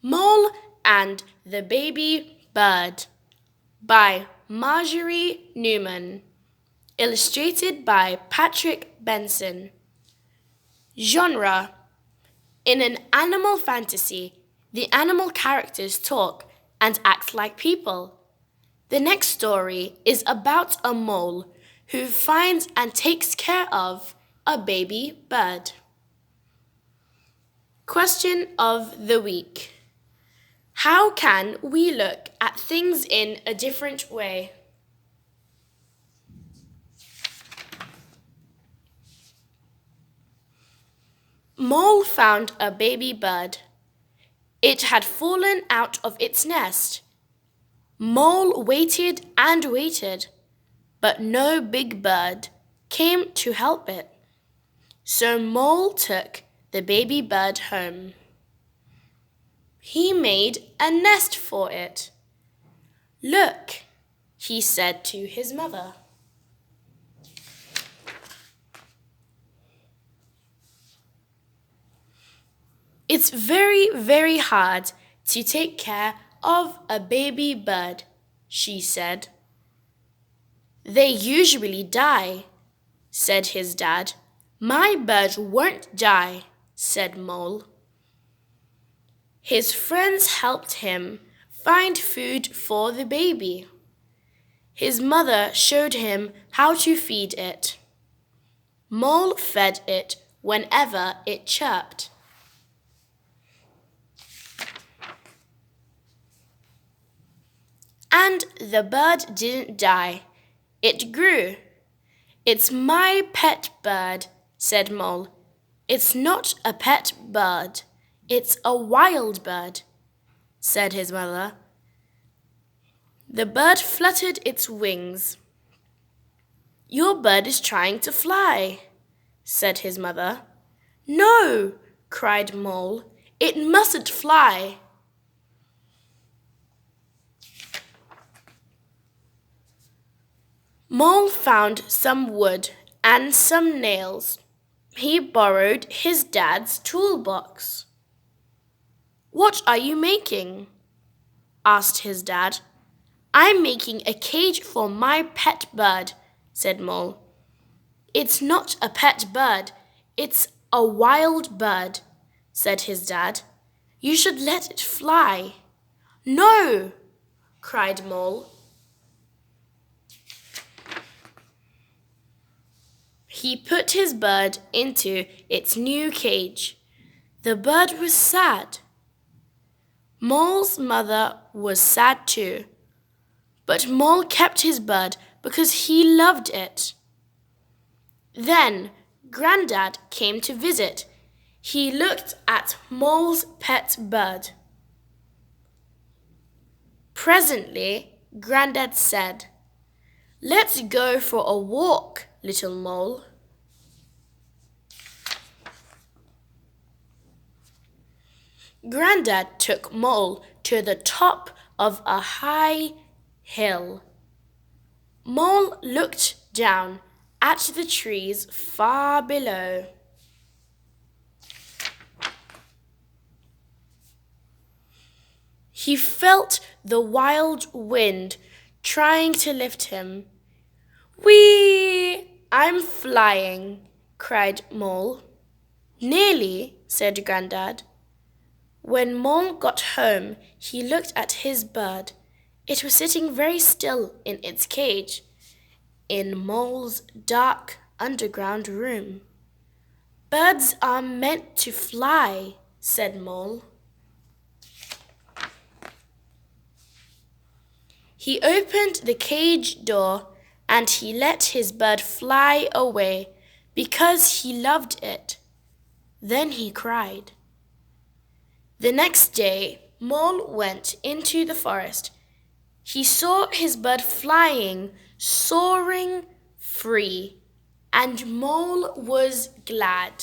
Mole and the Baby Bird by Marjorie Newman. Illustrated by Patrick Benson. Genre: in an animal fantasy, the animal characters talk and act like people. The next story is about a mole who finds and takes care of a baby bird. Question of the week: how can we look at things in a different way? Mole found a baby bird. It had fallen out of its nest. Mole waited and waited, but no big bird came to help it. So Mole took the baby bird home. He made a nest for it. "Look," he said to his mother. "It's very, very hard to take care of a baby bird," she said. "They usually die," said his dad. "My bird won't die," said Mole. His friends helped him find food for the baby. His mother showed him how to feed it. Mole fed it whenever it chirped. And the bird didn't die. It grew. "It's my pet bird," said Mole. "It's not a pet bird. It's a wild bird," said his mother. The bird fluttered its wings. "Your bird is trying to fly," said his mother. "No," cried Mole. "It mustn't fly." Mole found some wood and some nails. He borrowed his dad's toolbox. "What are you making?" asked his dad. "I'm making a cage for my pet bird," said Mole. "It's not a pet bird, it's a wild bird," said his dad. "You should let it fly." "No," cried Mole. He put his bird into its new cage. The bird was sad. Mole's mother was sad too, but Mole kept his bird because he loved it. Then Grandad came to visit. He looked at Mole's pet bird. Presently, Grandad said, "Let's go for a walk, little Mole." Grandad took Mole to the top of a high hill. Mole looked down at the trees far below. He felt the wild wind trying to lift him. "Whee! I'm flying," cried Mole. "Nearly," said Grandad. When Mole got home, he looked at his bird. It was sitting very still in its cage, in Mole's dark underground room. "Birds are meant to fly," said Mole. He opened the cage door and he let his bird fly away because he loved it. Then he cried. The next day, Mole went into the forest. He saw his bird flying, soaring free, and Mole was glad.